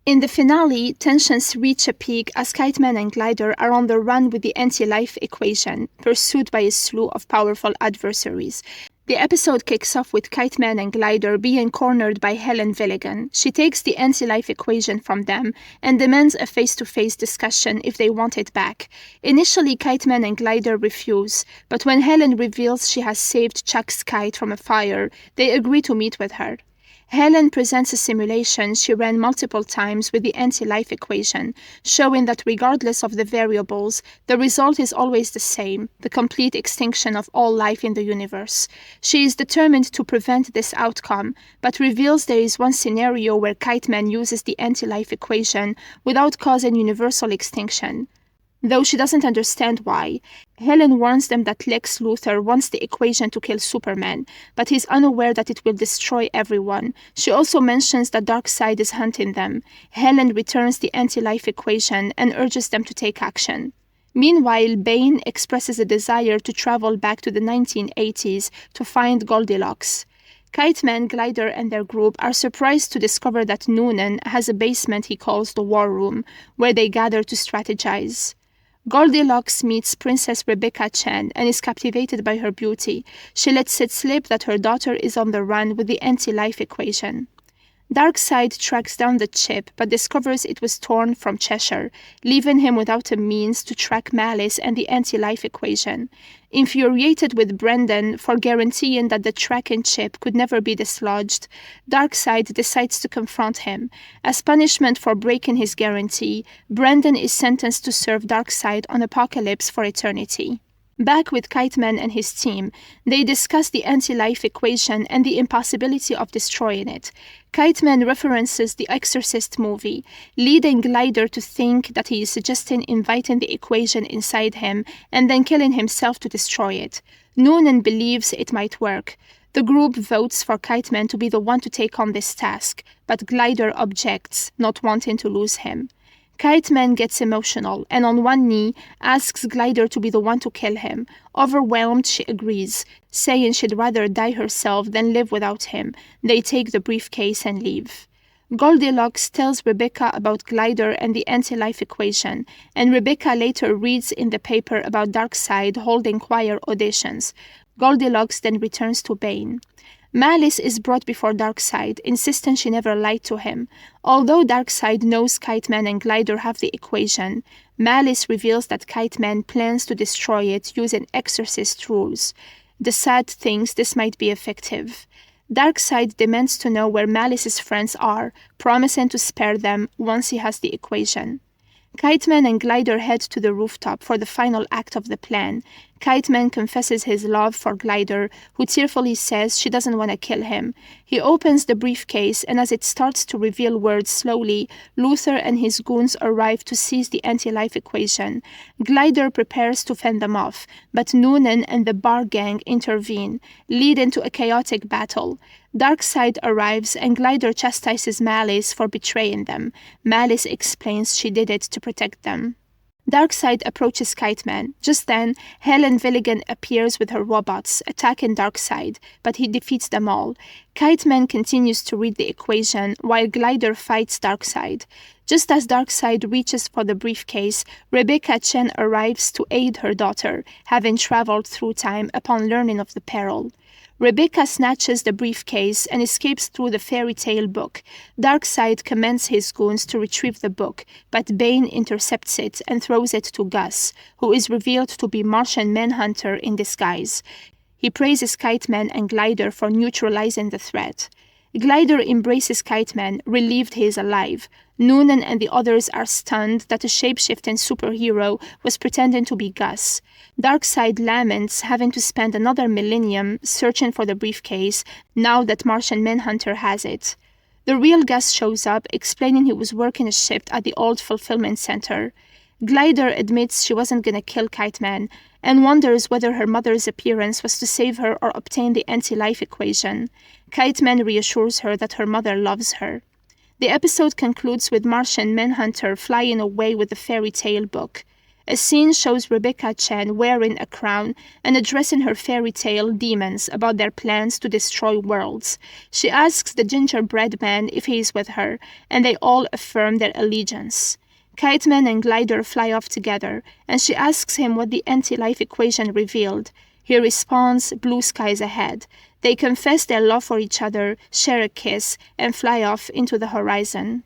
In the finale, tensions reach a peak as Kite Man and Glider are on the run with the anti-life equation, pursued by a slew of powerful adversaries. The episode kicks off with Kite Man and Glider being cornered by Helen Villigan. She takes the anti-life equation from them and demands a face-to-face discussion if they want it back. Initially, Kite Man and Glider refuse, but when Helen reveals she has saved Chuck's kite from a fire, they agree to meet with her. Helen presents a simulation she ran multiple times with the anti-life equation, showing that regardless of the variables, the result is always the same, the complete extinction of all life in the universe. She is determined to prevent this outcome, but reveals there is one scenario where Kite Man uses the anti-life equation without causing universal extinction. Though she doesn't understand why, Helen warns them that Lex Luthor wants the equation to kill Superman, but he's unaware that it will destroy everyone. She also mentions that Darkseid is hunting them. Helen returns the anti-life equation and urges them to take action. Meanwhile, Bane expresses a desire to travel back to the 1980s to find Goldilocks. Kite Man, Glider, and their group are surprised to discover that Noonan has a basement he calls the War Room, where they gather to strategize. Goldilocks meets Princess Rebecca Chen and is captivated by her beauty. She lets it slip that her daughter is on the run with the anti-life equation. Darkseid tracks down the chip but discovers it was torn from Cheshire, leaving him without a means to track Malice and the anti-life equation. Infuriated with Brendan for guaranteeing that the tracking chip could never be dislodged, Darkseid decides to confront him. As punishment for breaking his guarantee, Brendan is sentenced to serve Darkseid on Apokolips for eternity. Back with Kite Man and his team, they discuss the anti-life equation and the impossibility of destroying it. Kite Man references the Exorcist movie, leading Glider to think that he is suggesting inviting the equation inside him and then killing himself to destroy it. Noonan believes it might work. The group votes for Kite Man to be the one to take on this task, but Glider objects, not wanting to lose him. Kite Man gets emotional and on one knee asks Glider to be the one to kill him. Overwhelmed, she agrees, saying she'd rather die herself than live without him. They take the briefcase and leave. Goldilocks tells Rebecca about Glider and the anti-life equation, and Rebecca later reads in the paper about Darkseid holding choir auditions. Goldilocks then returns to Bane. Malice is brought before Darkseid, insisting she never lied to him. Although Darkseid knows Kite Man and Glider have the equation, Malice reveals that Kite Man plans to destroy it using Exorcist rules. The sad thinks this might be effective. Darkseid demands to know where Malice's friends are, promising to spare them once he has the equation. Kite Man and Glider head to the rooftop for the final act of the plan. Kite Man confesses his love for Glider, who tearfully says she doesn't want to kill him. He opens the briefcase, and as it starts to reveal words slowly, Luthor and his goons arrive to seize the anti-life equation. Glider prepares to fend them off, but Noonan and the Bar Gang intervene, leading to a chaotic battle. Darkseid arrives and Glider chastises Malice for betraying them. Malice explains she did it to protect them. Darkseid approaches Kite Man. Just then, Helen Villigan appears with her robots, attacking Darkseid, but he defeats them all. Kite Man continues to read the equation, while Glider fights Darkseid. Just as Darkseid reaches for the briefcase, Rebecca Chen arrives to aid her daughter, having traveled through time upon learning of the peril. Rebecca snatches the briefcase and escapes through the fairy tale book. Darkseid commands his goons to retrieve the book, but Bane intercepts it and throws it to Gus, who is revealed to be Martian Manhunter in disguise. He praises Kite Man and Glider for neutralizing the threat. Glider embraces Kite Man, relieved he is alive. Noonan and the others are stunned that a shape-shifting superhero was pretending to be Gus. Darkseid laments having to spend another millennium searching for the briefcase now that Martian Manhunter has it. The real Gus shows up, explaining he was working a shift at the old fulfillment center. Glider admits she wasn't gonna kill Kite Man and wonders whether her mother's appearance was to save her or obtain the anti-life equation. Kite Man reassures her that her mother loves her. The episode concludes with Martian Manhunter flying away with the fairy tale book. A scene shows Rebecca Chen wearing a crown and addressing her fairy tale demons about their plans to destroy worlds. She asks the gingerbread man if he is with her, and they all affirm their allegiance. Kite Man and Glider fly off together, and she asks him what the anti-life equation revealed. He responds, blue skies ahead. They confess their love for each other, share a kiss, and fly off into the horizon.